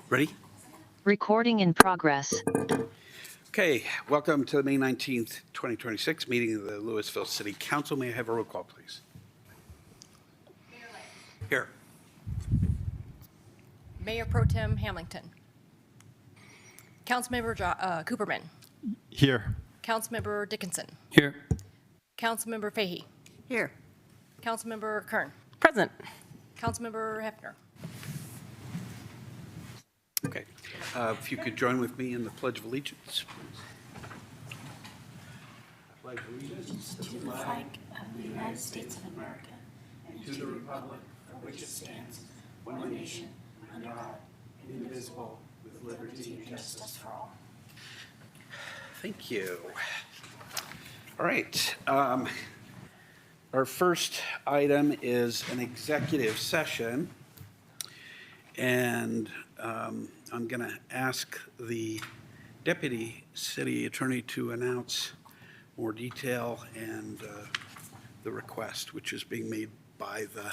Ready? Recording in progress. Okay, welcome to the May 19th, 2026 meeting of the Louisville City Council. May I have a roll call, please? Here. Mayor Pro Tem Hamilton. Councilmember Cooperman. Here. Councilmember Dickinson. Here. Councilmember Fahey. Here. Councilmember Kern. Present. Councilmember Hefner. Okay, if you could join with me in the Pledge of Allegiance. Pledge allegiance to the flag of the United States of America and to the republic for which it stands, one nation, under God, indivisible, with liberty and justice for all. Thank you. All right. Our first item is an executive session. And I'm going to ask the Deputy City Attorney to announce more detail and the request, which is being made by the...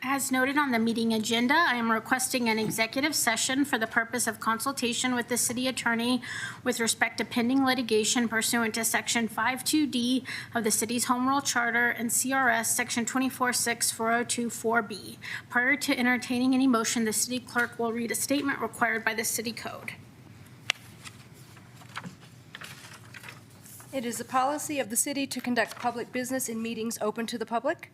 As noted on the meeting agenda, I am requesting an executive session for the purpose of consultation with the city attorney with respect to pending litigation pursuant to Section 52D of the city's Home Rule Charter and CRS Section 246402-4B. Prior to entertaining any motion, the city clerk will read a statement required by the city code. It is the policy of the city to conduct public business in meetings open to the public.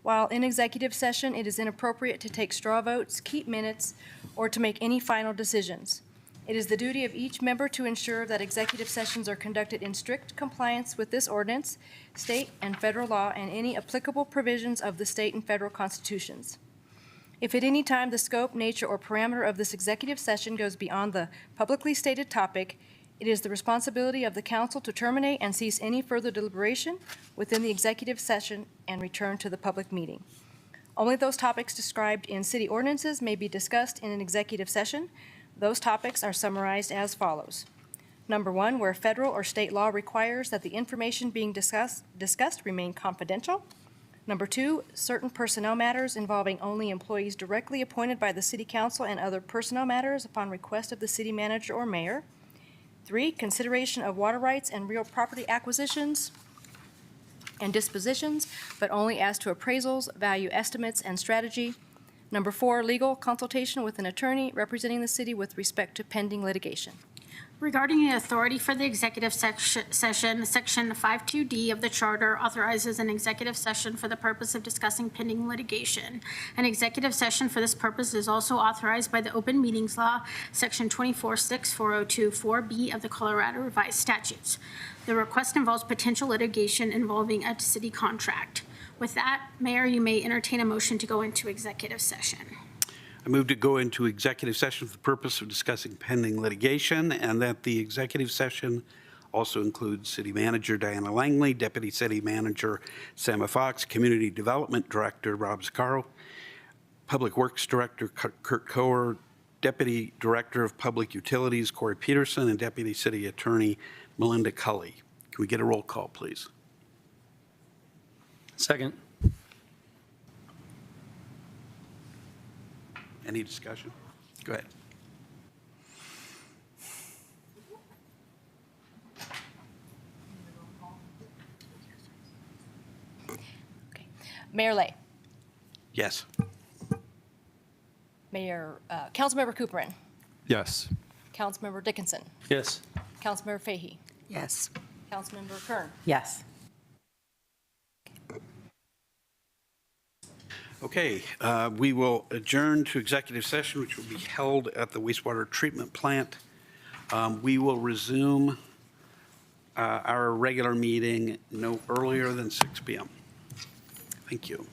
While in executive session, it is inappropriate to take straw votes, keep minutes, or to make any final decisions. It is the duty of each member to ensure that executive sessions are conducted in strict compliance with this ordinance, state and federal law, and any applicable provisions of the state and federal constitutions. If at any time the scope, nature, or parameter of this executive session goes beyond the publicly stated topic, it is the responsibility of the council to terminate and cease any further deliberation within the executive session and return to the public meeting. Only those topics described in city ordinances may be discussed in an executive session. Those topics are summarized as follows. Number one, where federal or state law requires that the information being discussed remain confidential. Number two, certain personnel matters involving only employees directly appointed by the city council and other personnel matters upon request of the city manager or mayor. 3, consideration of water rights and real property acquisitions and dispositions, but only as to appraisals, value estimates, and strategy. Number 4, legal consultation with an attorney representing the city with respect to pending litigation. Regarding the authority for the executive session, Section 52D of the Charter authorizes an executive session for the purpose of discussing pending litigation. An executive session for this purpose is also authorized by the Open Meetings Law, Section 246402-4B of the Colorado Revised Statutes. The request involves potential litigation involving a city contract. With that, Mayor, you may entertain a motion to go into executive session. I move to go into executive session for the purpose of discussing pending litigation, and that the executive session also includes City Manager Diana Langley, Deputy City Manager Sam Fox, Community Development Director Rob Zaccaro, Public Works Director Kurt Koer, Deputy Director of Public Utilities Corey Peterson, and Deputy City Attorney Melinda Cully. Can we get a roll call, please? Second. Any discussion? Go ahead. Okay. Mayor Lay. Yes. Councilmember Cooperman. Yes. Councilmember Dickinson. Yes. Councilmember Fahey. Yes. Councilmember Kern. Yes. Okay, we will adjourn to executive session, which will be held at the wastewater treatment plant. We will resume our regular meeting no earlier than 6 p.m. Thank you.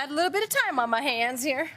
Had a little bit of time on my hands here.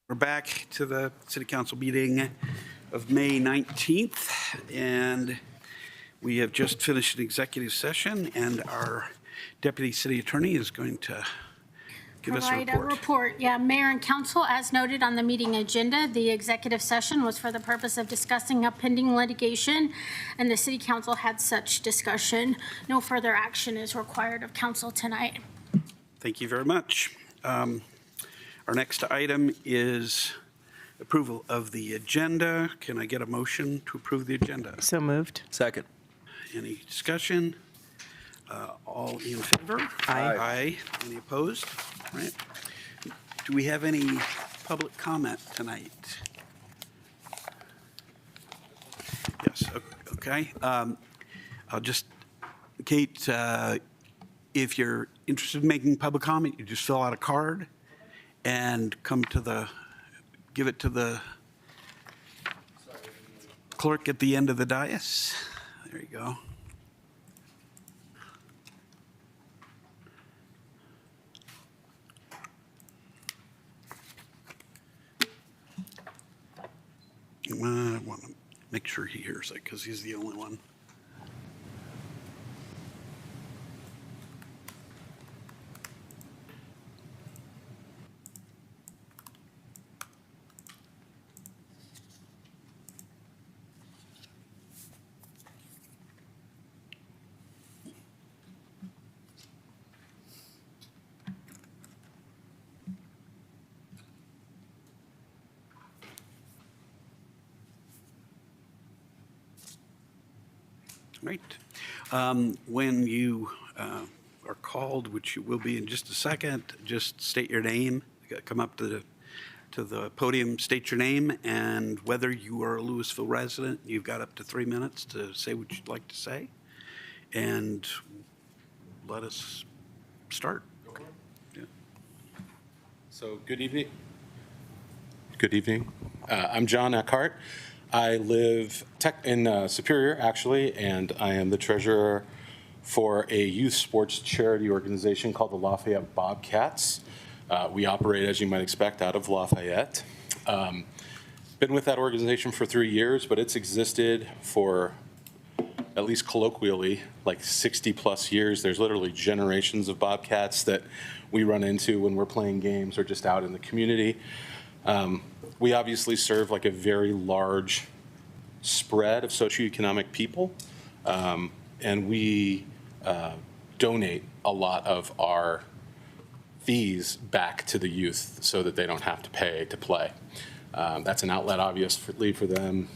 We're back to the City Council meeting of May 19th, and we have just finished an executive session, and our Deputy City Attorney is going to give us a Provide a report. report. Yeah, Mayor and Council, as noted on the meeting agenda, the executive session was for the purpose of discussing a pending litigation, and the City Council had such discussion. No further action is required of Council tonight. Thank you very much. Our next item is approval of the agenda. Can I get a motion to approve the agenda? So moved. Second. Any discussion? All in favor? Aye. Aye. Any opposed? All right. Do we have any public comment tonight? Yes, okay. I'll just, Kate, if you're interested in making public comment, you just fill out a card and come to give it to the clerk at the end of the dais. There you go. I want to make sure he hears it because he's the only one. Right. When you are called, which you will be in just a second, just state your name, come up to the podium, state your name, and whether you are a Louisville resident. You've got up to 3 minutes to say what you'd like to say, and let us start. Yeah. So, good evening. Good evening. I'm John Eckhart. I live in Superior, actually, and I am the treasurer for a youth sports charity organization called the Lafayette Bobcats. We operate, as you might expect, out of Lafayette. Been with that organization for 3 years, but it's existed for, at least colloquially, like 60 plus years. There's literally generations of Bobcats that we run into when we're playing games or just out in the community. We obviously serve like a very large spread of socioeconomic people, and we donate a lot of our fees back to the youth so that they don't have to pay to play. That's an outlet, obviously, for them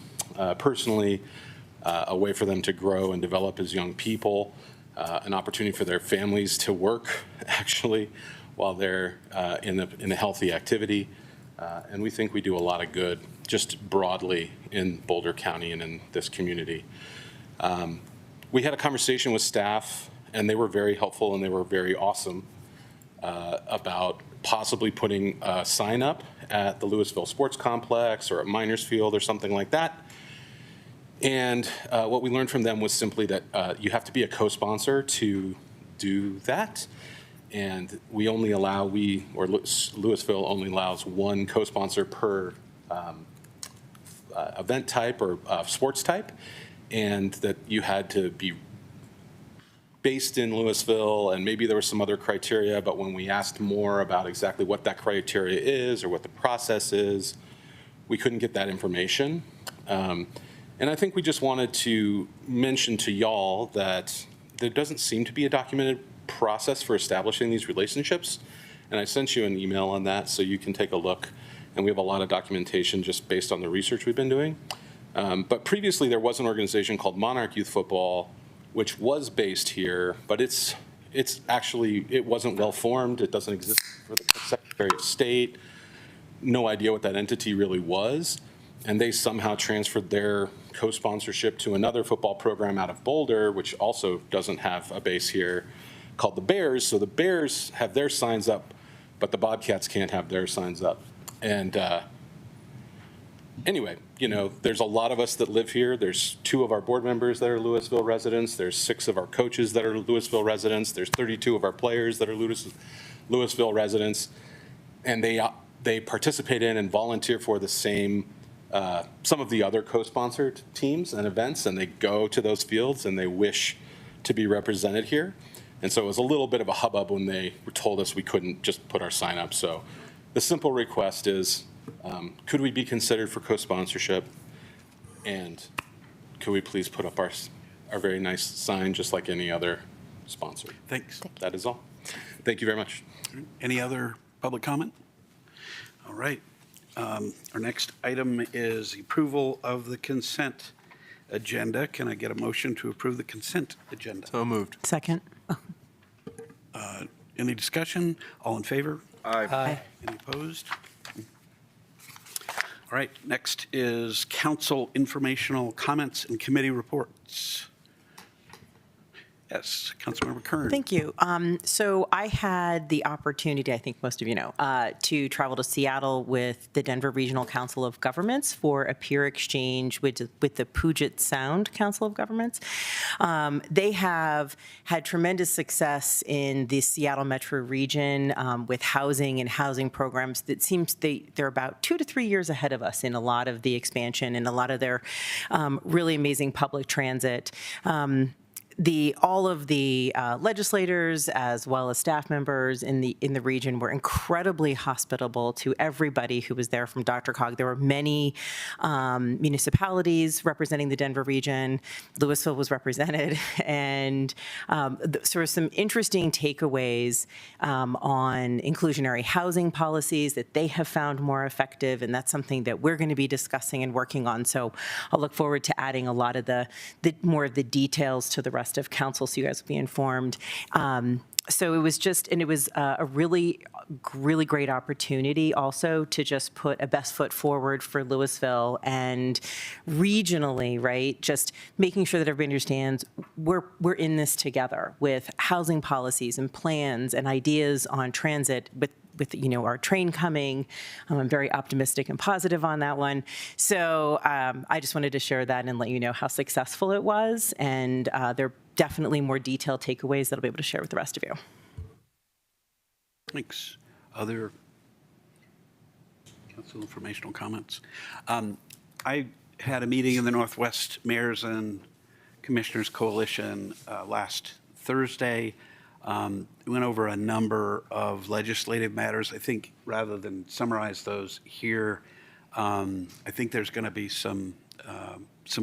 personally, a way for them to grow and develop as young people, an opportunity for their families to work, actually, while they're in a healthy activity. And we think we do a lot of good just broadly in Boulder County and in this community. We had a conversation with staff, and they were very helpful and they were very awesome about possibly putting a sign up at the Louisville Sports Complex or at Miners Field or something like that. And what we learned from them was simply that you have to be a co-sponsor to do that. And Louisville only allows one co-sponsor per event type or sports type, and that you had to be based in Louisville, and maybe there was some other criteria, but when we asked more about exactly what that criteria is or what the process is, we couldn't get that information. And I think we just wanted to mention to y'all that there doesn't seem to be a documented process for establishing these relationships. And I sent you an email on that so you can take a look. And we have a lot of documentation just based on the research we've been doing. But previously there was an organization called Monarch Youth Football, which was based here, but it wasn't well formed. It doesn't exist for the Secretary of State. No idea what that entity really was. And they somehow transferred their co-sponsorship to another football program out of Boulder, which also doesn't have a base here, called the Bears. So the Bears have their signs up, but the Bobcats can't have their signs up. And anyway, there's a lot of us that live here. There's 2 of our board members that are Louisville residents. There's 6 of our coaches that are Louisville residents. There's 32 of our players that are Louisville residents. And they participate in and volunteer for the same, some of the other co-sponsored teams and events, and they go to those fields and they wish to be represented here. And so it was a little bit of a hubbub when they told us we couldn't just put our sign up. So the simple request is, could we be considered for co-sponsorship? And could we please put up our very nice sign just like any other sponsor? Thanks. That is all. Thank you very much. Any other public comment? All right. Our next item is the approval of the consent agenda. Can I get a motion to approve the consent agenda? So moved. Second. Any discussion? All in favor? Aye. Any opposed? All right, next is council informational comments and committee reports. Yes, Councilmember Kern. Thank you. So I had the opportunity, I think most of you know, to travel to Seattle with the Denver Regional Council of Governments for a peer exchange with the Puget Sound Council of Governments. They have had tremendous success in the Seattle metro region with housing and housing programs. That seems they're about 2 to 3 years ahead of us in a lot of the expansion and a lot of their really amazing public transit. All of the legislators as well as staff members in the region were incredibly hospitable to everybody who was there from DRCOG. There were many municipalities representing the Denver region. Louisville was represented, and so there were some interesting takeaways on inclusionary housing policies that they have found more effective, and that's something that we're going to be discussing and working on. So I'll look forward to adding a lot of the more of the details to the rest of council, so you guys will be informed. So it was just, and it was a really great opportunity also to just put a best foot forward for Louisville and regionally, right? Just making sure that everybody understands we're in this together with housing policies and plans and ideas on transit with our train coming. I'm very optimistic and positive on that one. So I just wanted to share that and let you know how successful it was. And there are definitely more detailed takeaways that I'll be able to share with the rest of you. Thanks. Other council informational comments? I had a meeting in the Northwest Mayors and Commissioners Coalition last Thursday. We went over a number of legislative matters. I think rather than summarize those here, I think there's going to be some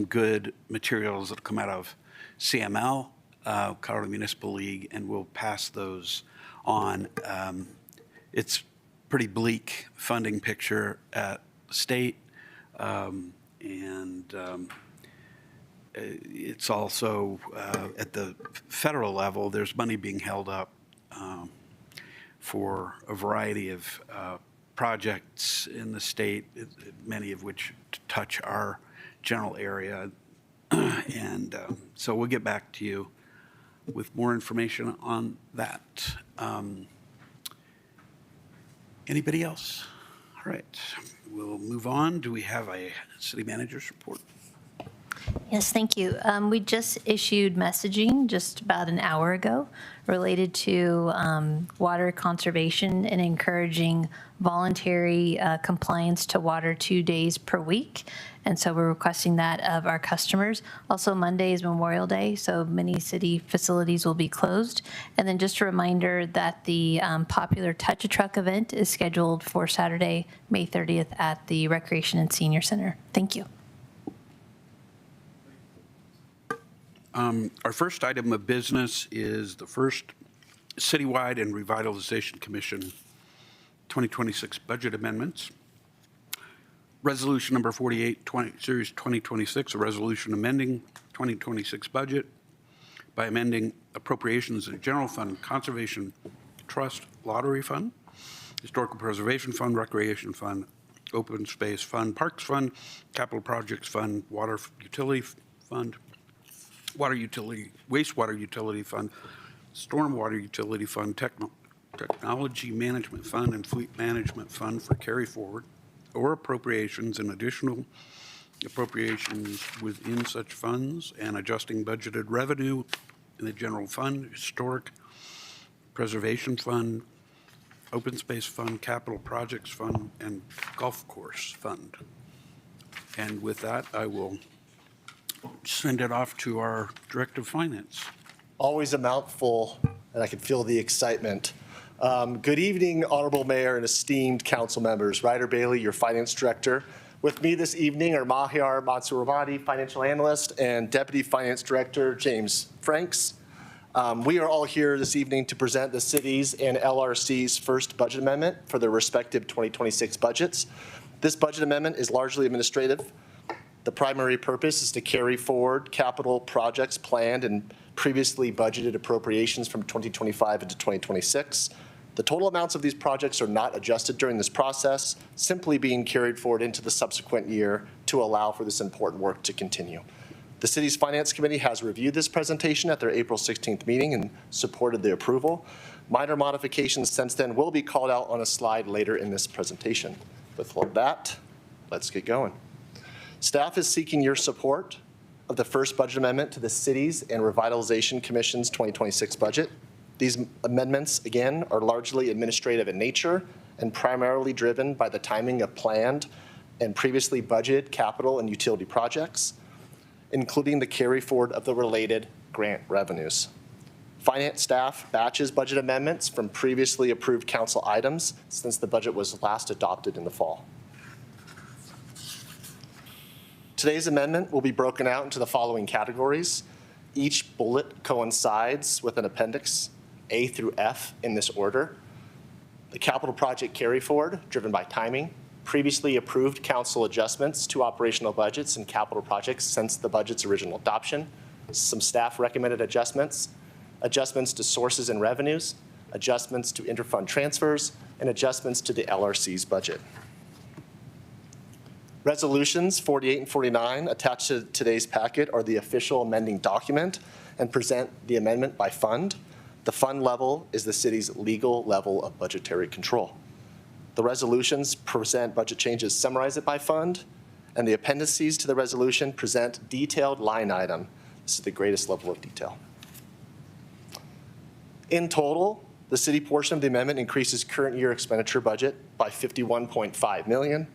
good materials that come out of CML, Colorado Municipal League, and we'll pass those on. It's pretty bleak funding picture at the state, and it's also at the federal level, there's money being held up for a variety of projects in the state, many of which touch our general area. And so we'll get back to you with more information on that. Anybody else? All right, we'll move on. Do we have a city manager's report? Yes, thank you. We just issued messaging just about an hour ago related to water conservation and encouraging voluntary compliance to water 2 days per week. And so we're requesting that of our customers. Also, Monday is Memorial Day, so many city facilities will be closed. And then just a reminder that the popular Touch a Truck event is scheduled for Saturday, May 30th at the Recreation and Senior Center. Thank you. Our first item of business is the first Citywide and Revitalization Commission 2026 budget amendments. Resolution number 48, Series 2026, a resolution amending 2026 budget by amending appropriations in General Fund, Conservation Trust, Lottery Fund, Historical Preservation Fund, Recreation Fund, Open Space Fund, Parks Fund, Capital Projects Fund, Water Utility Fund, Water Utility, Wastewater Utility Fund, Stormwater Utility Fund, Technology Management Fund, and Fleet Management Fund for carry forward or appropriations and additional appropriations within such funds, and adjusting budgeted revenue in the General Fund, Historic Preservation Fund, Open Space Fund, Capital Projects Fund, and Golf Course Fund. And with that, I will send it off to our Director of Finance. Always a mouthful, and I can feel the excitement. Good evening, Honorable Mayor and esteemed council members. Ryder Bailey, your Finance Director. With me this evening are Mahyar Mansourabadi, Financial Analyst, and Deputy Finance Director James Franks. We are all here this evening to present the city's and LRC's first budget amendment for their respective 2026 budgets. This budget amendment is largely administrative. The primary purpose is to carry forward capital projects planned and previously budgeted appropriations from 2025 into 2026. The total amounts of these projects are not adjusted during this process, simply being carried forward into the subsequent year to allow for this important work to continue. The city's Finance Committee has reviewed this presentation at their April 16th meeting and supported the approval. Minor modifications since then will be called out on a slide later in this presentation. With all that, let's get going. Staff is seeking your support of the first budget amendment to the Cities and Revitalization Commission's 2026 budget. These amendments, again, are largely administrative in nature and primarily driven by the timing of planned and previously budgeted capital and utility projects, including the carry forward of the related grant revenues. Finance staff batches budget amendments from previously approved council items since the budget was last adopted in the fall. Today's amendment will be broken out into the following categories. Each bullet coincides with an appendix, A through F, in this order. The capital project carry forward, driven by timing, previously approved council adjustments to operational budgets and capital projects since the budget's original adoption, some staff recommended adjustments, adjustments to sources and revenues, adjustments to interfund transfers, and adjustments to the LRC's budget. Resolutions 48 and 49 attached to today's packet are the official amending document and present the amendment by fund. The fund level is the city's legal level of budgetary control. The resolutions present budget changes summarized by fund, and the appendices to the resolution present detailed line item. This is the greatest level of detail. In total, the city portion of the amendment increases current year expenditure budget by $51.5 million,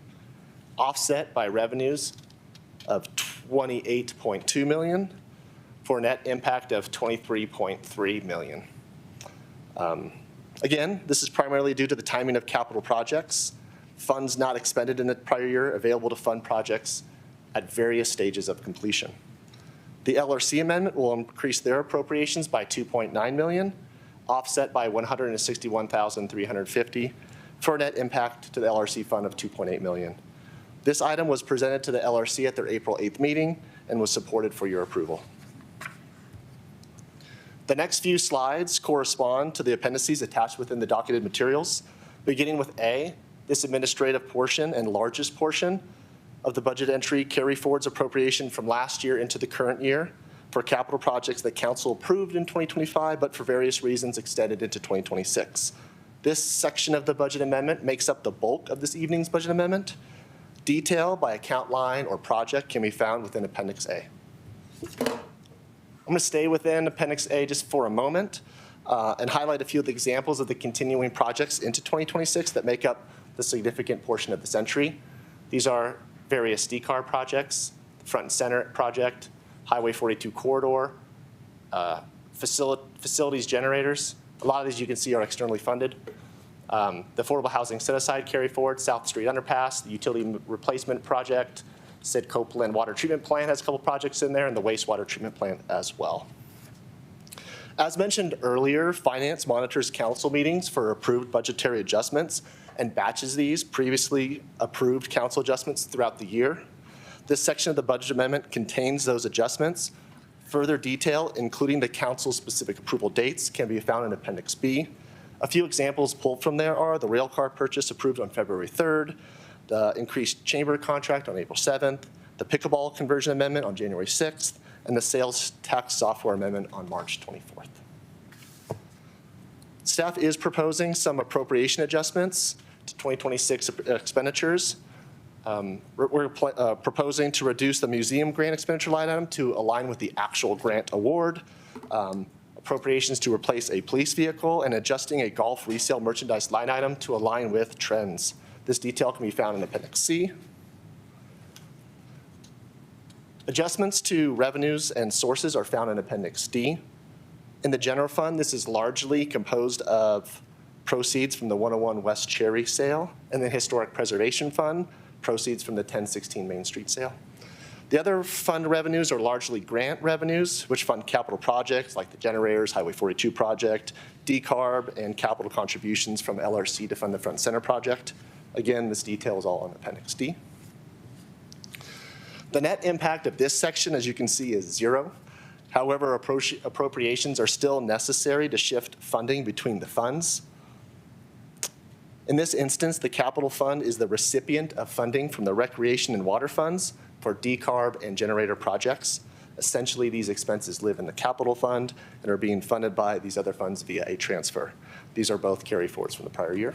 offset by revenues of $28.2 million, for a net impact of $23.3 million. Again, this is primarily due to the timing of capital projects, funds not expended in the prior year available to fund projects at various stages of completion. The LRC amendment will increase their appropriations by $2.9 million, offset by $161,350, for a net impact to the LRC fund of $2.8 million. This item was presented to the LRC at their April 8th meeting and was supported for your approval. The next few slides correspond to the appendices attached within the docketed materials. Beginning with A, this administrative portion and largest portion of the budget entry carry forwards appropriation from last year into the current year for capital projects that council approved in 2025, but for various reasons extended into 2026. This section of the budget amendment makes up the bulk of this evening's budget amendment. Detail by account line or project can be found within Appendix A. I'm going to stay within Appendix A just for a moment and highlight a few of the examples of the continuing projects into 2026 that make up the significant portion of this entry. These are various decarb projects, front and center project, Highway 42 corridor, facilities generators. A lot of these you can see are externally funded. The affordable housing set-aside carry forward, South Street underpass, the utility replacement project, Sid Copeland water treatment plant has a couple projects in there, and the wastewater treatment plant as well. As mentioned earlier, Finance monitors council meetings for approved budgetary adjustments and batches these previously approved council adjustments throughout the year. This section of the budget amendment contains those adjustments. Further detail, including the council's specific approval dates, can be found in Appendix B. A few examples pulled from there are the rail car purchase approved on February 3rd, the increased chamber contract on April 7th, the pickleball conversion amendment on January 6th, and the sales tax software amendment on March 24th. Staff is proposing some appropriation adjustments to 2026 expenditures. We're proposing to reduce the museum grant expenditure line item to align with the actual grant award, appropriations to replace a police vehicle, and adjusting a golf resale merchandise line item to align with trends. This detail can be found in Appendix C. Adjustments to revenues and sources are found in Appendix D. In the general fund, this is largely composed of proceeds from the 101 West Cherry sale, and the Historic Preservation Fund, proceeds from the 1016 Main Street sale. The other fund revenues are largely grant revenues, which fund capital projects like the generators, Highway 42 project, decarb, and capital contributions from LRC to fund the front center project. Again, this detail is all on Appendix D. The net impact of this section, as you can see, is zero. However, appropriations are still necessary to shift funding between the funds. In this instance, the capital fund is the recipient of funding from the recreation and water funds for decarb and generator projects. Essentially, these expenses live in the capital fund and are being funded by these other funds via a transfer. These are both carry forwards from the prior year.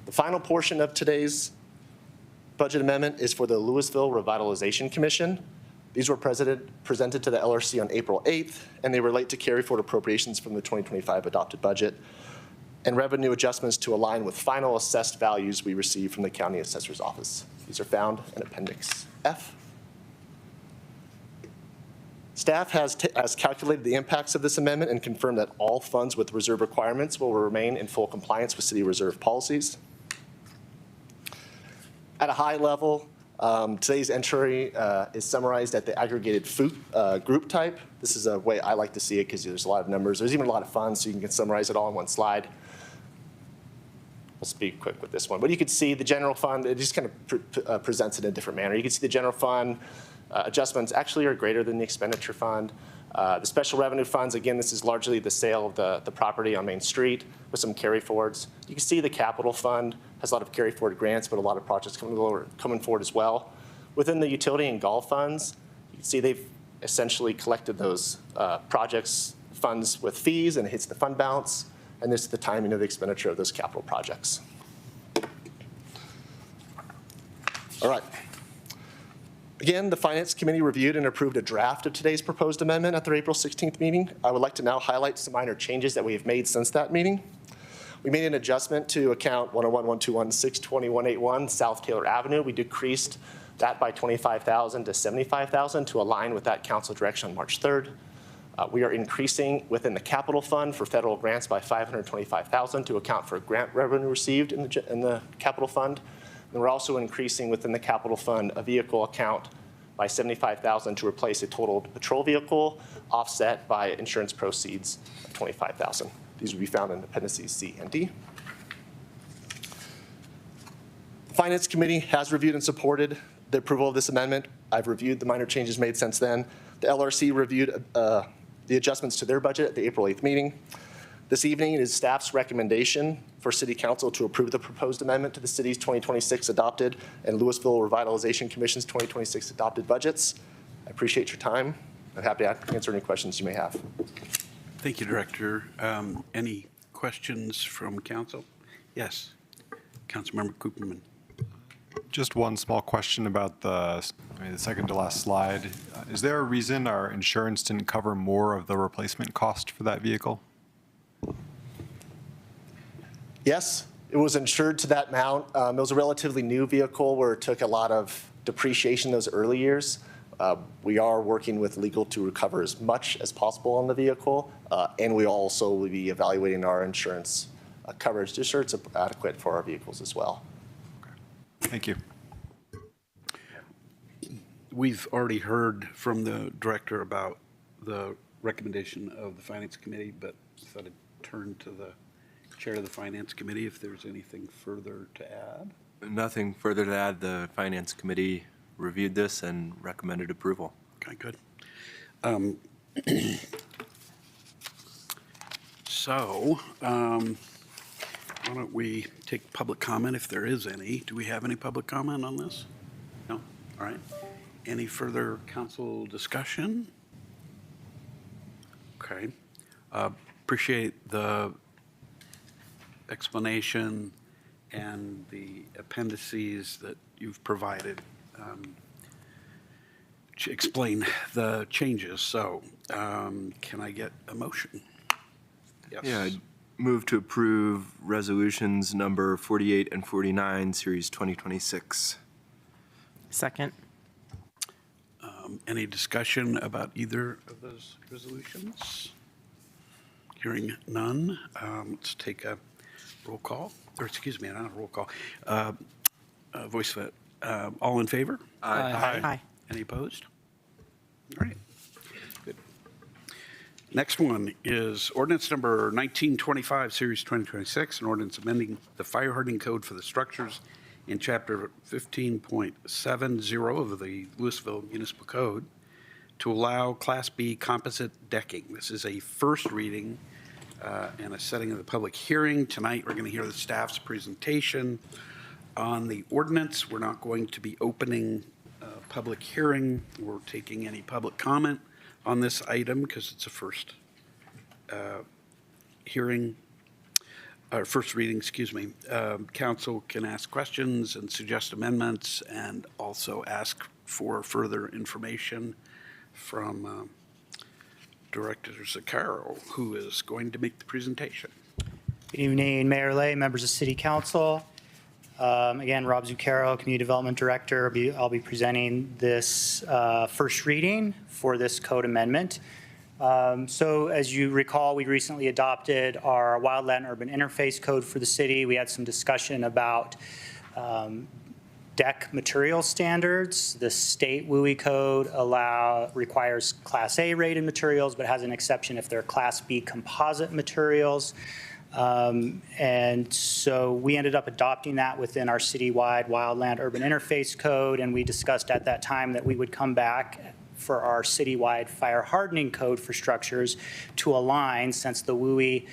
The final portion of today's budget amendment is for the Louisville Revitalization Commission. These were presented to the LRC on April 8th, and they relate to carry forward appropriations from the 2025 adopted budget and revenue adjustments to align with final assessed values we received from the County Assessor's Office. These are found in Appendix F. Staff has calculated the impacts of this amendment and confirmed that all funds with reserve requirements will remain in full compliance with city reserve policies. At a high level, today's entry is summarized at the aggregated group type. This is a way I like to see it because there's a lot of numbers. There's even a lot of funds, so you can summarize it all in one slide. I'll speak quick with this one. But you can see the general fund, it just kind of presents it in a different manner. You can see the general fund adjustments actually are greater than the expenditure fund. The special revenue funds, again, this is largely the sale of the property on Main Street with some carry forwards. You can see the capital fund has a lot of carry forward grants, but a lot of projects coming forward as well. Within the utility and golf funds, you can see they've essentially collected those projects funds with fees, and it hits the fund balance, and this is the timing of the expenditure of those capital projects. All right. Again, the Finance Committee reviewed and approved a draft of today's proposed amendment at their April 16th meeting. I would like to now highlight some minor changes that we have made since that meeting. We made an adjustment to account 101-121-62181 South Taylor Avenue. We decreased that by $25,000 to $75,000 to align with that council direction on March 3rd. We are increasing within the capital fund for federal grants by $525,000 to account for grant revenue received in the capital fund. And we're also increasing within the capital fund a vehicle account by $75,000 to replace a totaled patrol vehicle, offset by insurance proceeds of $25,000. These will be found in appendices C and D. The Finance Committee has reviewed and supported the approval of this amendment. I've reviewed the minor changes made since then. The LRC reviewed the adjustments to their budget at the April 8th meeting. This evening it is staff's recommendation for City Council to approve the proposed amendment to the city's 2026 adopted and Louisville Revitalization Commission's 2026 adopted budgets. I appreciate your time. I'm happy to answer any questions you may have. Thank you, Director. Any questions from council? Yes, Councilmember Cooperman. Just one small question about the second to last slide. Is there a reason our insurance didn't cover more of the replacement cost for that vehicle? Yes, it was insured to that amount. It was a relatively new vehicle where it took a lot of depreciation those early years. We are working with legal to recover as much as possible on the vehicle, and we also will be evaluating our insurance coverage to ensure it's adequate for our vehicles as well. Thank you. We've already heard from the director about the recommendation of the Finance Committee, but I thought I'd turn to the chair of the Finance Committee if there's anything further to add. Nothing further to add. The Finance Committee reviewed this and recommended approval. Okay, good. Why don't we take public comment if there is any? Do we have any public comment on this? No? All right. Any further council discussion? Okay. Appreciate the explanation and the appendices that you've provided to explain the changes. So can I get a motion? Yes. Yeah, I'd move to approve resolutions number 48 and 49, series 2026. Second. Any discussion about either of those resolutions? Hearing none, let's take a roll call, or excuse me, not a roll call, voice vote. All in favor? Aye. Any opposed? All right, good. Next one is ordinance number 1925, series 2026, an ordinance amending the fire hardening code for the structures in chapter 15.70 of the Louisville Municipal Code to allow Class B composite decking. This is a first reading and a setting of the public hearing. Tonight, we're going to hear the staff's presentation on the ordinance. We're not going to be opening a public hearing or taking any public comment on this item because it's a first hearing, or first reading, excuse me. Council can ask questions and suggest amendments and also ask for further information from Director Zaccaro, who is going to make the presentation. Good evening, Mayor Lay, members of City Council. Again, Rob Zuccaro, Community Development Director. I'll be presenting this first reading for this code amendment. So as you recall, we recently adopted our Wildland Urban Interface Code for the city. We had some discussion about deck material standards. The state WUI code requires Class A rated materials, but has an exception if they're Class B composite materials. And so we ended up adopting that within our citywide wildland urban interface code, and we discussed at that time that we would come back for our citywide fire hardening code for structures to align, since the WUI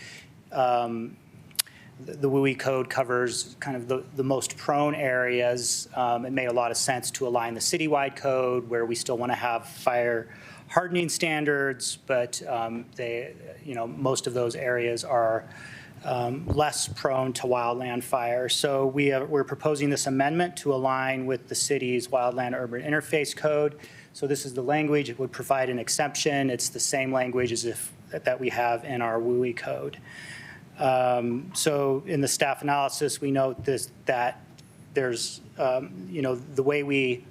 code covers kind of the most prone areas. It made a lot of sense to align the citywide code where we still want to have fire hardening standards, but most of those areas are less prone to wildland fire. So we're proposing this amendment to align with the city's wildland urban interface code. So this is the language. It would provide an exception. It's the same language as that we have in our WUI code. So in the staff analysis, we note that there's, the way we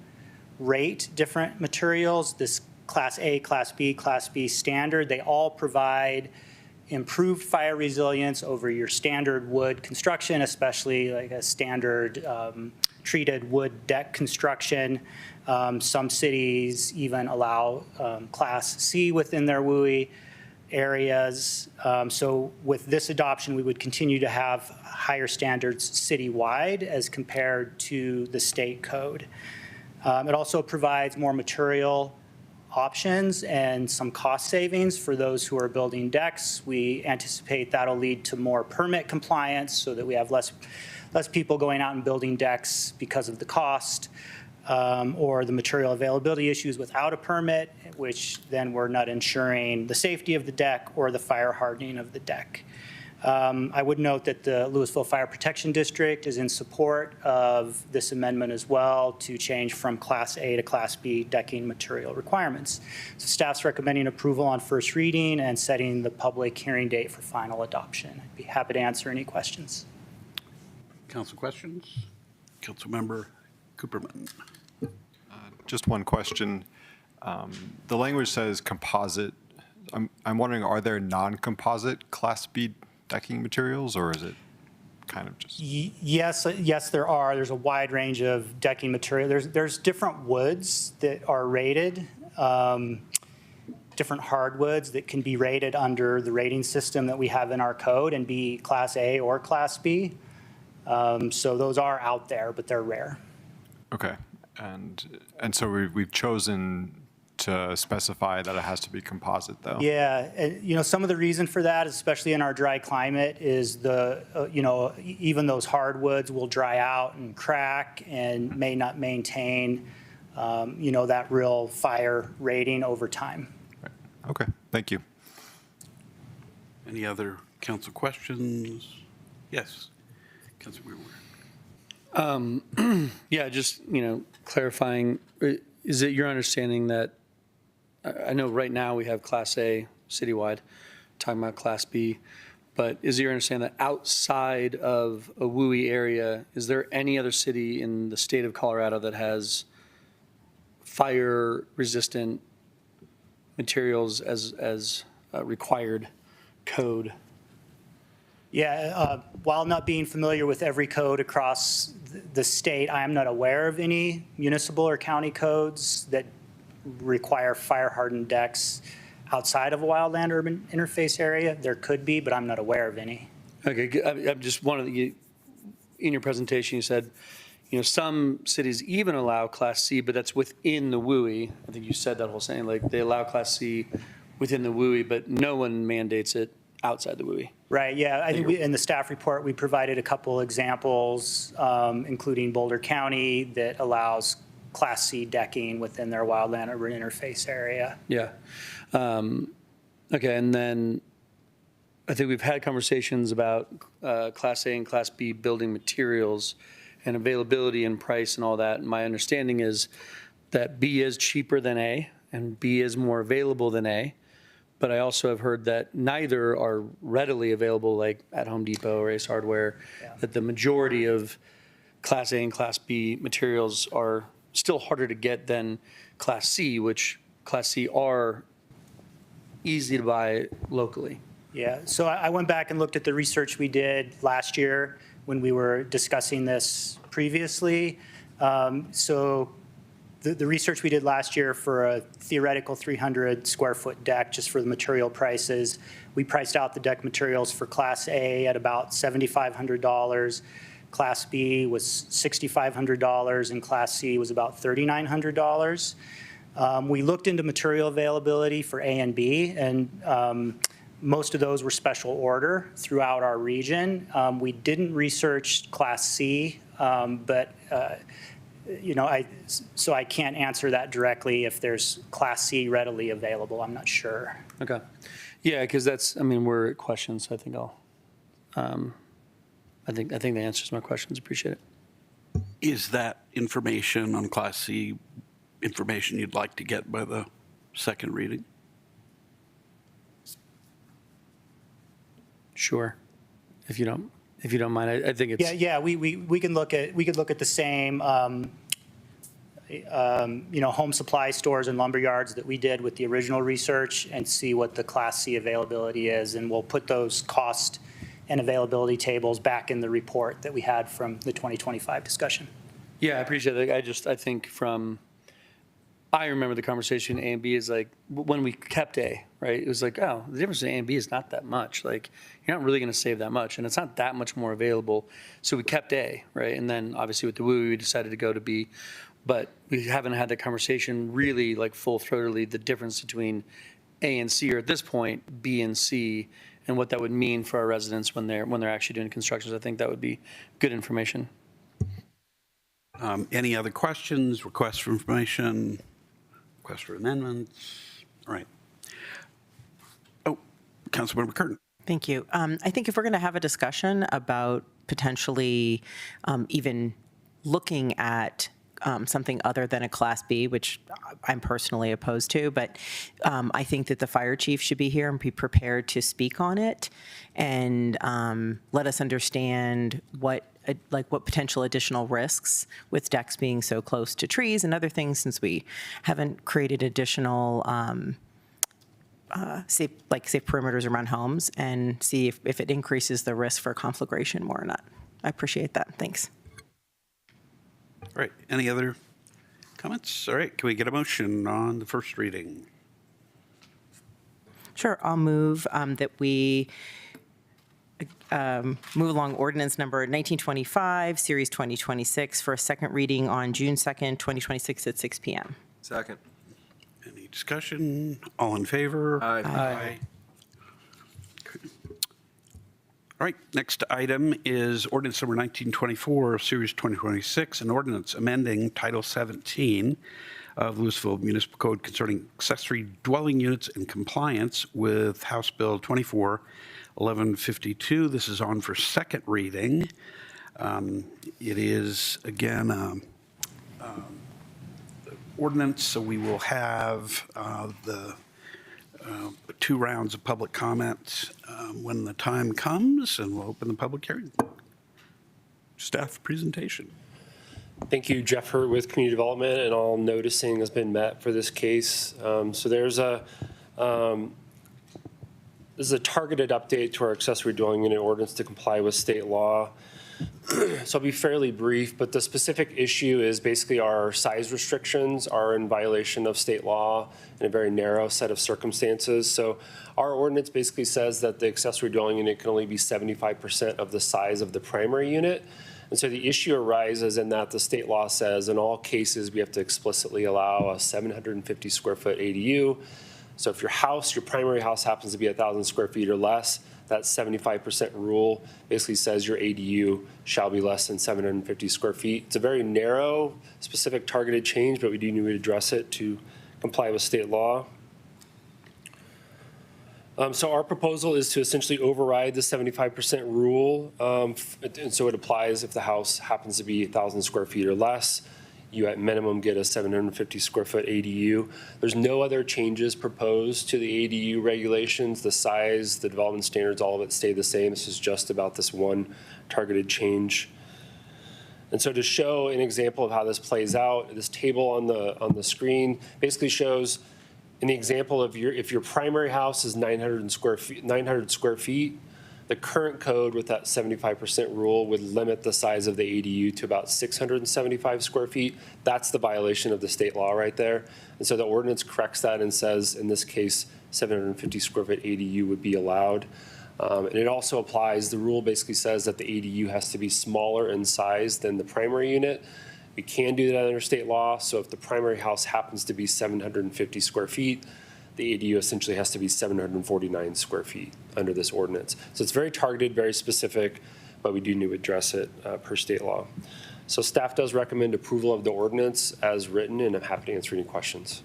rate different materials, this Class A, Class B standard, they all provide improved fire resilience over your standard wood construction, especially like a standard treated wood deck construction. Some cities even allow Class C within their WUI areas. So with this adoption, we would continue to have higher standards citywide as compared to the state code. It also provides more material options and some cost savings for those who are building decks. We anticipate that'll lead to more permit compliance so that we have less people going out and building decks because of the cost or the material availability issues without a permit, which then we're not ensuring the safety of the deck or the fire hardening of the deck. I would note that the Louisville Fire Protection District is in support of this amendment as well to change from Class A to Class B decking material requirements. So staff's recommending approval on first reading and setting the public hearing date for final adoption. I'd be happy to answer any questions. Council questions? Councilmember Cooperman. Just one question. The language says composite. I'm wondering, are there non-composite Class B decking materials, or is it kind of just? Yes, there are. There's a wide range of decking material. There's different woods that are rated, different hardwoods that can be rated under the rating system that we have in our code and be Class A or Class B. So those are out there, but they're rare. Okay, and so we've chosen to specify that it has to be composite, though. Yeah, and, some of the reason for that, especially in our dry climate, is even those hardwoods will dry out and crack and may not maintain, that real fire rating over time. Right. Okay, thank you. Any other council questions? Yes, Councilmember Ware. Yeah, just, clarifying, is it your understanding that, I know right now we have Class A citywide, talking about Class B, but is it your understanding that outside of a WUI area, is there any other city in the state of Colorado that has fire-resistant materials as required code? Yeah, while not being familiar with every code across the state, I am not aware of any municipal or county codes that require fire-hardened decks outside of a wildland urban interface area. There could be, but I'm not aware of any. Okay, I'm just in your presentation, you said, some cities even allow Class C, but that's within the WUI. I think you said that whole saying, like they allow Class C within the WUI, but no one mandates it outside the WUI. Right, yeah, I think in the staff report, we provided a couple examples, including Boulder County that allows Class C decking within their wildland urban interface area. Yeah. Okay, and then I think we've had conversations about Class A and Class B building materials and availability and price and all that. And my understanding is that B is cheaper than A and B is more available than A. But I also have heard that neither are readily available, like at Home Depot or Ace Hardware, that the majority of Class A and Class B materials are still harder to get than Class C, which Class C are easy to buy locally. Yeah, so I went back and looked at the research we did last year when we were discussing this previously. So the research we did last year for a theoretical 300 square foot deck, just for the material prices, we priced out the deck materials for Class A at about $7,500. Class B was $6,500, and Class C was about $3,900. We looked into material availability for A and B, and most of those were special order throughout our region. We didn't research Class C, but so I can't answer that directly if there's Class C readily available. I'm not sure. Okay. Yeah, because that's, I mean, we're at questions, so I think I think that answers my questions. Appreciate it. Is that information on Class C information you'd like to get by the second reading? Sure. If you don't mind, I think it's. Yeah, we can look at the same, home supply stores and lumber yards that we did with the original research and see what the Class C availability is, and we'll put those cost and availability tables back in the report that we had from the 2025 discussion. Yeah, I appreciate it. I think I remember the conversation A and B is like, when we kept A, right? It was like, oh, the difference in A and B is not that much. Like, you're not really going to save that much, and it's not that much more available. So we kept A, right? And then obviously with the WUI, we decided to go to B. But we haven't had the conversation really like full-throatedly, the difference between A and C, or at this point, B and C, and what that would mean for our residents when they're actually doing constructions. I think that would be good information. Any other questions, requests for information, requests for amendments? All right. Oh, Councilmember Curtin. Thank you. I think if we're going to have a discussion about potentially even looking at something other than a Class B, which I'm personally opposed to, but I think that the fire chief should be here and be prepared to speak on it and let us understand what potential additional risks with decks being so close to trees and other things, since we haven't created additional safe perimeters around homes, and see if it increases the risk for conflagration more or not. I appreciate that. Thanks. All right. Any other comments? All right. Can we get a motion on the first reading? Sure. I'll move that we move along ordinance number 1925, series 2026, for a second reading on June 2nd, 2026 at 6 p.m. Second. Any discussion? All in favor? Aye. Aye. All right, next item is ordinance number 1924, series 2026, an ordinance amending Title 17 of Louisville Municipal Code concerning accessory dwelling units in compliance with House Bill 241152. This is on for second reading. It is, again, ordinance, so we will have the 2 rounds of public comment when the time comes, and we'll open the public hearing. Staff presentation. Thank you, Jeff Hurt with Community Development, and all noticing has been met for this case. So there's this is a targeted update to our accessory dwelling unit ordinance to comply with state law. So I'll be fairly brief, but the specific issue is basically our size restrictions are in violation of state law in a very narrow set of circumstances. So our ordinance basically says that the accessory dwelling unit can only be 75% of the size of the primary unit. And so the issue arises in that the state law says in all cases we have to explicitly allow a 750 square foot ADU. So if your primary house happens to be 1,000 square feet or less, that 75% rule basically says your ADU shall be less than 750 square feet. It's a very narrow, specific targeted change, but we do need to address it to comply with state law. So our proposal is to essentially override the 75% rule. And so it applies if the house happens to be 1,000 square feet or less. You at minimum get a 750 square foot ADU. There's no other changes proposed to the ADU regulations. The size, the development standards, all of it stay the same. This is just about this one targeted change. And so to show an example of how this plays out, this table on the screen basically shows in the example of if your primary house is 900 square feet, The current code with that 75% rule would limit the size of the ADU to about 675 square feet. That's the violation of the state law right there. And so the ordinance corrects that and says, in this case, 750 square foot ADU would be allowed. And it also applies, the rule basically says that the ADU has to be smaller in size than the primary unit. We can do that under state law. So if the primary house happens to be 750 square feet, the ADU essentially has to be 749 square feet under this ordinance. So it's very targeted, very specific, but we do need to address it per state law. So staff does recommend approval of the ordinance as written, and I'm happy to answer any questions.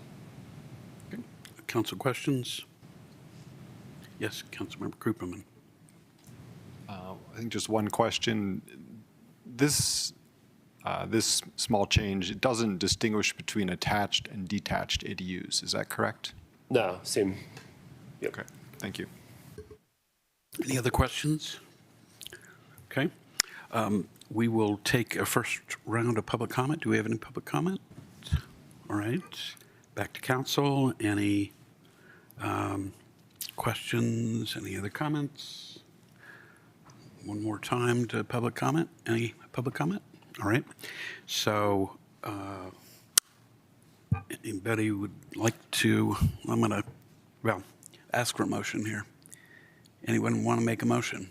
Council questions? Yes, Councilmember Cooperman. I think just one question. This small change, it doesn't distinguish between attached and detached ADUs. Is that correct? No, same. Yep. Okay, thank you. Any other questions? Okay. We will take a first round of public comment. Do we have any public comment? All right. Back to council. Any questions? Any other comments? One more time to public comment. Any public comment? All right. So anybody would like to, I'm going to, well, ask for a motion here. Anyone want to make a motion?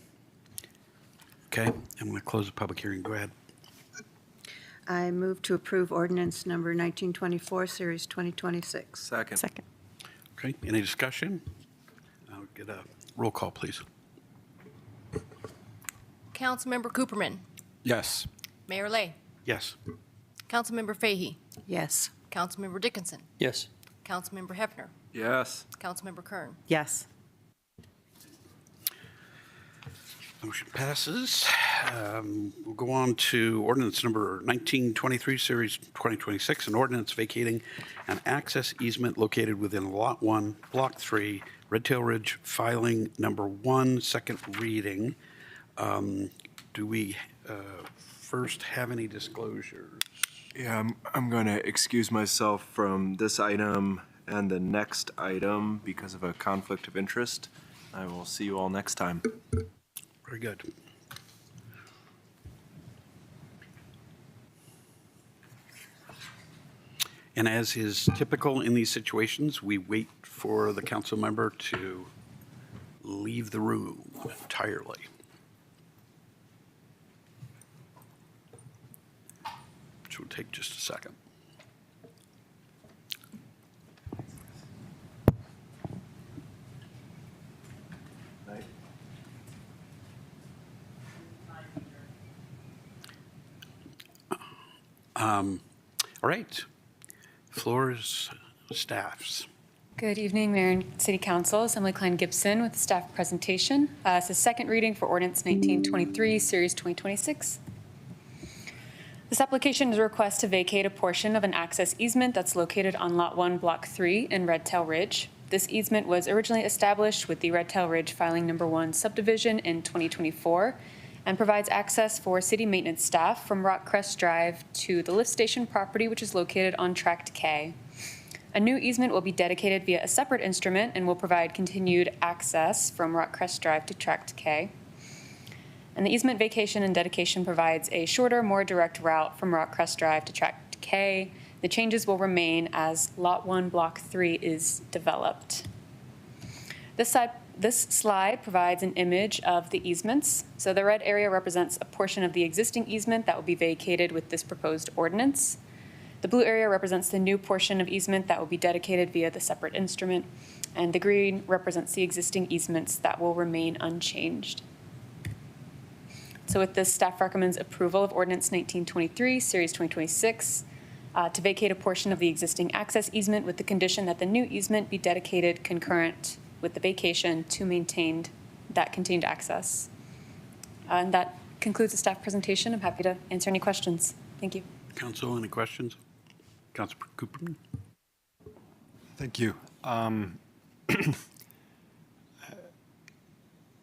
Okay, I'm going to close the public hearing. Go ahead. I move to approve ordinance number 1924, series 2026. Second. Okay, any discussion? I'll get a roll call, please. Councilmember Cooperman, Yes. Mayor Lay, Yes. Councilmember Fahy, Yes. Councilmember Dickinson, Yes. Councilmember Hefner, Yes. Councilmember Kern. Yes. Motion passes. We'll go on to ordinance number 1923, series 2026, an ordinance vacating an access easement located within Lot 1, Block 3, Red Tail Ridge, filing number 1, second reading. Do we first have any disclosures? Yeah, I'm going to excuse myself from this item and the next item because of a conflict of interest. I will see you all next time. Very good. And as is typical in these situations, we wait for the council member to leave the room entirely. Which will take just a second. All right. Floor is staff's. Good evening, Mayor and City Council. Assembly Klein Gibson with the staff presentation. It's a second reading for Ordinance 1923, Series 2026. This application is a request to vacate a portion of an access easement that's located on Lot 1, Block 3 in Red Tail Ridge. This easement was originally established with the Red Tail Ridge Filing Number 1 subdivision in 2024 and provides access for city maintenance staff from Rockcrest Drive to the lift station property, which is located on Tract K. A new easement will be dedicated via a separate instrument and will provide continued access from Rockcrest Drive to Tract K. And the easement vacation and dedication provides a shorter, more direct route from Rockcrest Drive to Tract K. The changes will remain as Lot 1, Block 3 is developed. This slide provides an image of the easements. So the red area represents a portion of the existing easement that will be vacated with this proposed ordinance. The blue area represents the new portion of easement that will be dedicated via the separate instrument, and the green represents the existing easements that will remain unchanged. So with this, staff recommends approval of Ordinance 1923, Series 2026, to vacate a portion of the existing access easement with the condition that the new easement be dedicated concurrent with the vacation to maintain that continued access. And that concludes the staff presentation. I'm happy to answer any questions. Thank you. Council, any questions? Councilor Cooperman? Thank you.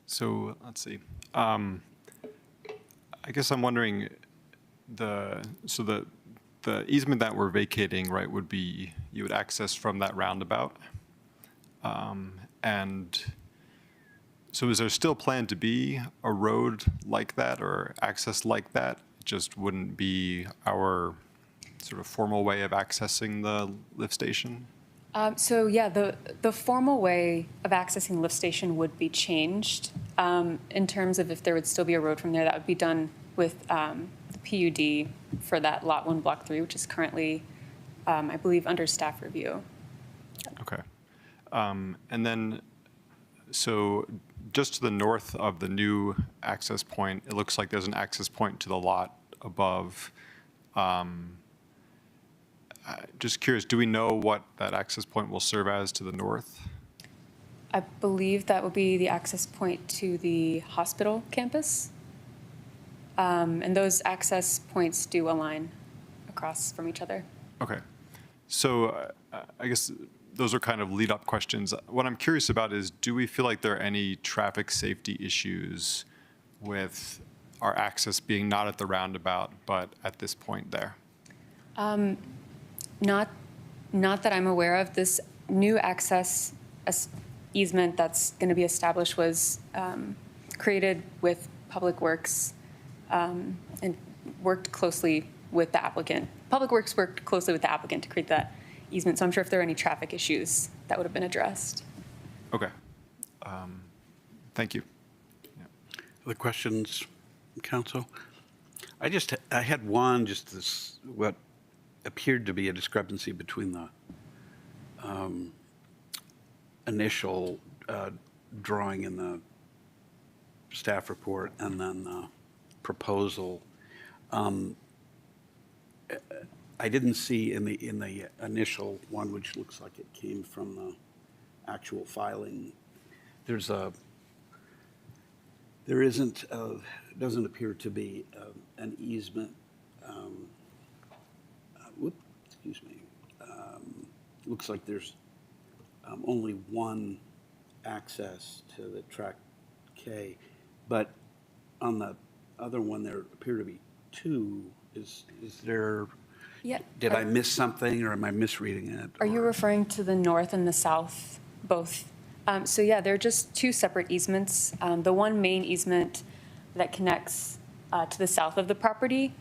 So let's see. I guess I'm wondering the easement that we're vacating, right, would be you would access from that roundabout, and So is there still planned to be a road like that or access like that? It just wouldn't be our sort of formal way of accessing the lift station? So yeah, the formal way of accessing the lift station would be changed. In terms of if there would still be a road from there, that would be done with the PUD for that Lot 1, Block 3, which is currently, I believe, under staff review. Okay. And then, so just to the north of the new access point, it looks like there's an access point to the lot above. Just curious, do we know what that access point will serve as to the north? I believe that would be the access point to the hospital campus. And those access points do align across from each other. Okay. So I guess those are kind of lead-up questions. What I'm curious about is, do we feel like there are any traffic safety issues with our access being not at the roundabout, but at this point there? Not that I'm aware of. This new access easement that's going to be established was created with Public Works and worked closely with the applicant. Public Works worked closely with the applicant to create that easement, so I'm sure if there are any traffic issues, that would have been addressed. Okay. Thank you. Other questions, council? I had one, just this, what appeared to be a discrepancy between the initial drawing in the staff report and then the proposal. I didn't see in the initial one, which looks like it came from the actual filing. There doesn't appear to be an easement. Excuse me. Looks like there's only one access to the track K, but on the other one there appear to be two. Is there? Yeah. Did I miss something, or am I misreading it? Are you referring to the north and the south, both? So yeah, they're just two separate easements. The one main easement that connects to the south of the property,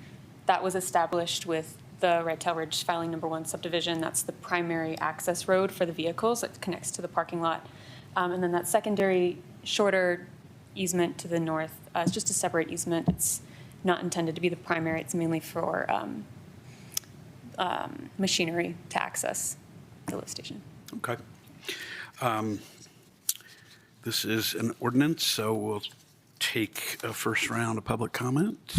that was established with the Red Tail Ridge Filing Number 1 subdivision. That's the primary access road for the vehicles that connects to the parking lot. And then that secondary, shorter easement to the north is just a separate easement. It's not intended to be the primary. It's mainly for machinery to access the lift station. Okay. This is an ordinance, so we'll take a first round of public comment.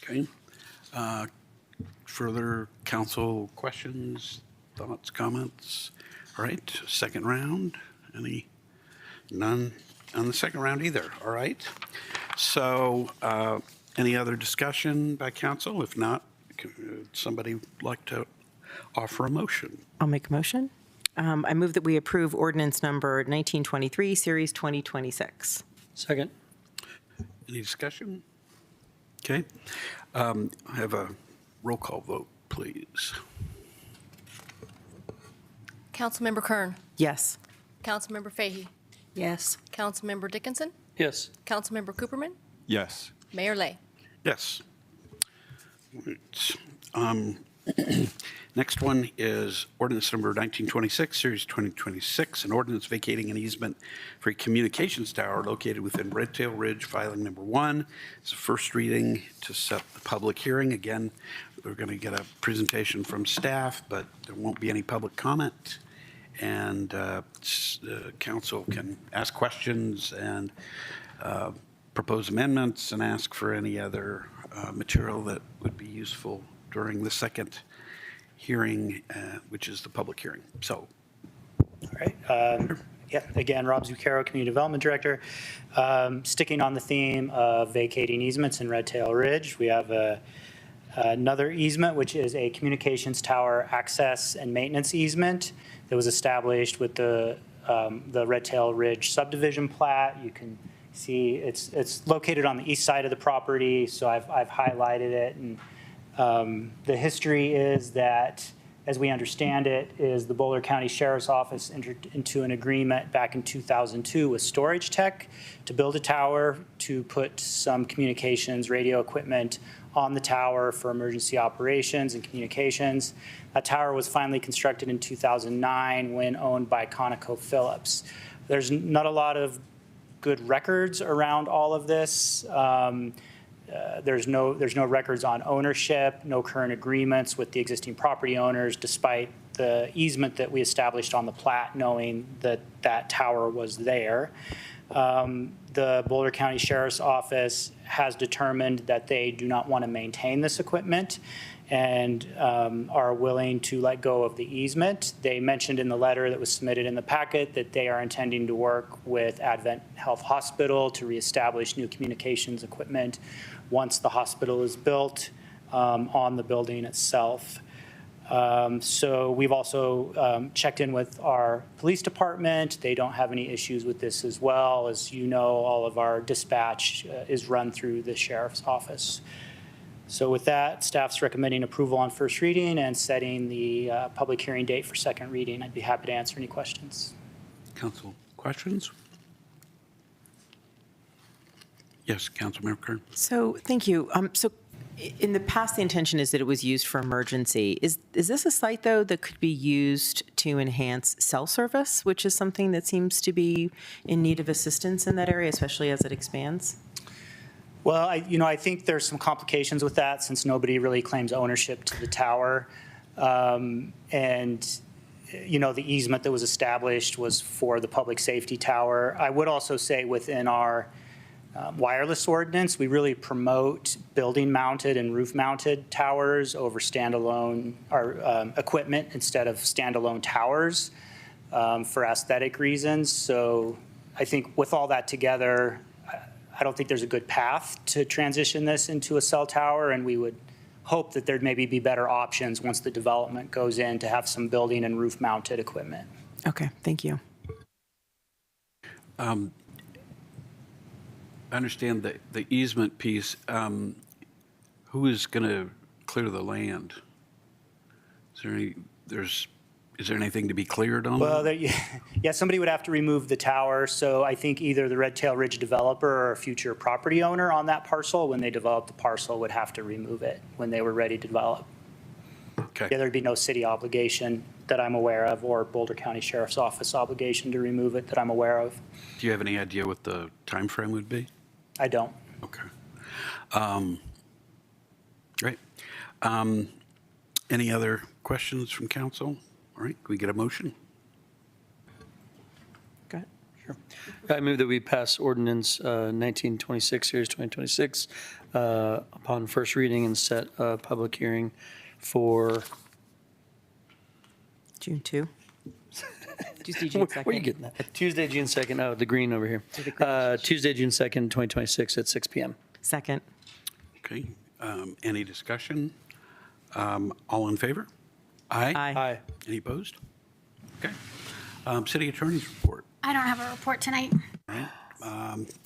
Okay. Further council questions, thoughts, comments? All right, second round. None on the second round either. All right. So any other discussion by council? If not, would somebody like to offer a motion? I'll make a motion. I move that we approve ordinance number 1923, series 2026. Second. Any discussion? Okay. I have a roll call vote, please. Councilmember Kern. Yes. Councilmember Fahey. Yes. Councilmember Dickinson. Yes. Councilmember Cooperman. Yes. Mayor Lay. Yes. Right. Next one is ordinance number 1926, series 2026, an ordinance vacating an easement for a communications tower located within Red Tail Ridge, filing number 1. It's a first reading to set the public hearing. Again, we're going to get a presentation from staff, but there won't be any public comment. And council can ask questions and propose amendments and ask for any other material that would be useful during the second hearing, which is the public hearing. So. All right. Yeah, again, Rob Zucchero, Community Development Director. Sticking on the theme of vacating easements in Red Tail Ridge, we have another easement, which is a communications tower access and maintenance easement that was established with the Red Tail Ridge subdivision plat. You can see it's located on the east side of the property, so I've highlighted it. And the history is that as we understand it, is the Boulder County Sheriff's Office entered into an agreement back in 2002 with Storage Tech to build a tower to put some communications radio equipment on the tower for emergency operations and communications. That tower was finally constructed in 2009 when owned by ConocoPhillips. There's not a lot of good records around all of this. There's no records on ownership, no current agreements with the existing property owners, despite the easement that we established on the plat, knowing that that tower was there. The Boulder County Sheriff's Office has determined that they do not want to maintain this equipment and are willing to let go of the easement. They mentioned in the letter that was submitted in the packet that they are intending to work with Advent Health Hospital to reestablish new communications equipment once the hospital is built on the building itself. So we've also checked in with our police department. They don't have any issues with this as well. As you know, all of our dispatch is run through the sheriff's office. So with that, staff's recommending approval on first reading and setting the public hearing date for second reading. I'd be happy to answer any questions. Council questions? Yes, Councilmember Kern. So, thank you. So in the past, the intention is that it was used for emergency. Is this a site, though, that could be used to enhance cell service, which is something that seems to be in need of assistance in that area, especially as it expands? Well, I think there's some complications with that since nobody really claims ownership to the tower. And the easement that was established was for the public safety tower. I would also say within our wireless ordinance, we really promote building-mounted and roof-mounted towers over standalone equipment instead of standalone towers for aesthetic reasons. So I think with all that together, I don't think there's a good path to transition this into a cell tower, and we would hope that there'd maybe be better options once the development goes in to have some building and roof-mounted equipment. Okay, thank you. I understand the easement piece. Who is going to clear the land? Is there anything to be cleared on? Well, somebody would have to remove the tower. So I think either the Red Tail Ridge developer or a future property owner on that parcel, when they develop the parcel, would have to remove it when they were ready to develop. Okay. Yeah, there'd be no city obligation that I'm aware of, or Boulder County Sheriff's Office obligation to remove it that I'm aware of. Do you have any idea what the time frame would be? I don't. Okay. Great. Any other questions from council? All right, can we get a motion? Go ahead. Sure. I move that we pass ordinance 1926, series 2026, upon first reading and set a public hearing for June 2. Tuesday, June 2nd. Where are you getting that? Tuesday, June 2nd. Oh, the green over here. Tuesday, June 2nd, 2026 at 6 p.m. Second. Okay. Any discussion? All in favor? Aye. Aye. Any opposed? Okay. City Attorney's report. I don't have a report tonight.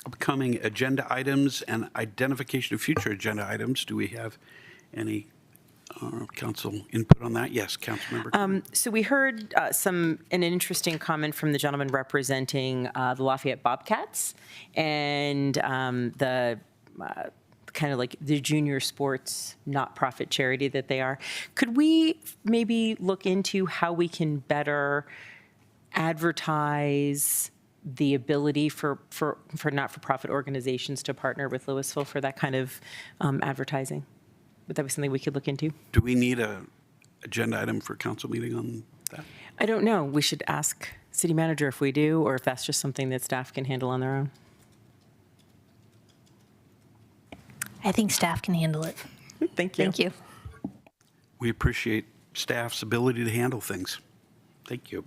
Upcoming agenda items and identification of future agenda items. Do we have any council input on that? Yes, Councilmember. So we heard an interesting comment from the gentleman representing the Lafayette Bobcats and the kind of like the junior sports not-profit charity that they are. Could we maybe look into how we can better advertise the ability for not-for-profit organizations to partner with Louisville for that kind of advertising? Would that be something we could look into? Do we need a agenda item for council meeting on that? I don't know. We should ask city manager if we do, or if that's just something that staff can handle on their own. I think staff can handle it. Thank you. Thank you. We appreciate staff's ability to handle things. Thank you.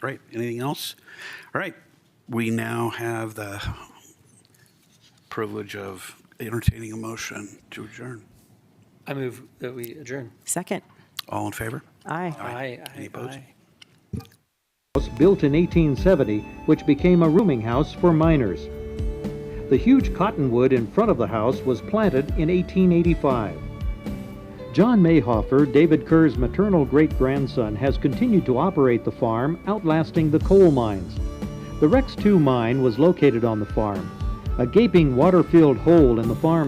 All right, anything else? All right, we now have the privilege of entertaining a motion to adjourn. I move that we adjourn. Second. All in favor? Aye. Aye. Any opposed? House built in 1870, which became a rooming house for miners. The huge cottonwood in front of the house was planted in 1885. John Mayhofer, David Kerr's maternal great-grandson, has continued to operate the farm, outlasting the coal mines. The Rex 2 mine was located on the farm. A gaping water-filled hole in the farm's